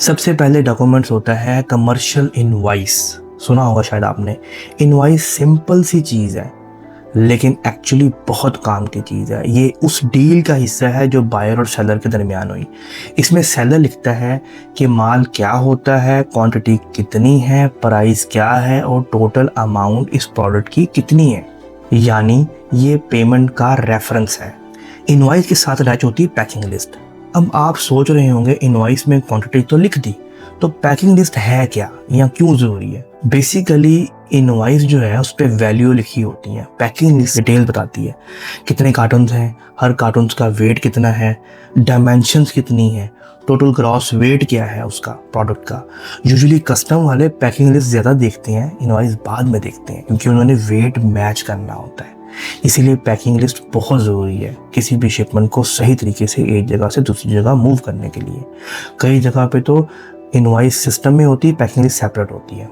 सबसे पहले डॉक्यूमेंट्स होता है कमर्शियल इनवॉइस। सुना होगा शायद आपने। इनवॉइस सिंपल सी चीज़ है लेकिन एक्चुअली बहुत काम की चीज़ है। ये उस डील का हिस्सा है जो बायर और सेलर के दरमियान हुई। इसमें सेलर लिखता है कि माल क्या होता है, क्वांटिटी कितनी है, प्राइस क्या है और टोटल अमाउंट इस प्रोडक्ट की कितनी है। यानी ये पेमेंट का रेफरेंस है। इनवॉइस के साथ अटैच होती है पैकिंग लिस्ट। अब आप सोच रहे होंगे इनवॉइस में क्वांटिटी तो लिख दी, तो पैकिंग लिस्ट है क्या या क्यों ज़रूरी है। बेसिकली इनवॉइस जो है उस पर वैल्यू लिखी होती है, पैकिंग लिस्ट डिटेल बताती है कितने कार्टून्स हैं, हर कार्टून्स का वेट कितना है, डायमेंशंस कितनी है, टोटल ग्रॉस वेट क्या है उसका प्रोडक्ट का। यूजुअली कस्टम वाले पैकिंग लिस्ट ज़्यादा देखते हैं, इनवॉइस बाद में देखते हैं क्योंकि उन्होंने वेट मैच करना होता है। इसीलिए पैकिंग लिस्ट बहुत ज़रूरी है किसी भी शिपमेंट को सही तरीके से एक जगह से दूसरी जगह मूव करने के लिए। कई जगह पे तो इनवॉइस सिस्टम में होती है, पैकिंग लिस्ट सेपरेट होती है।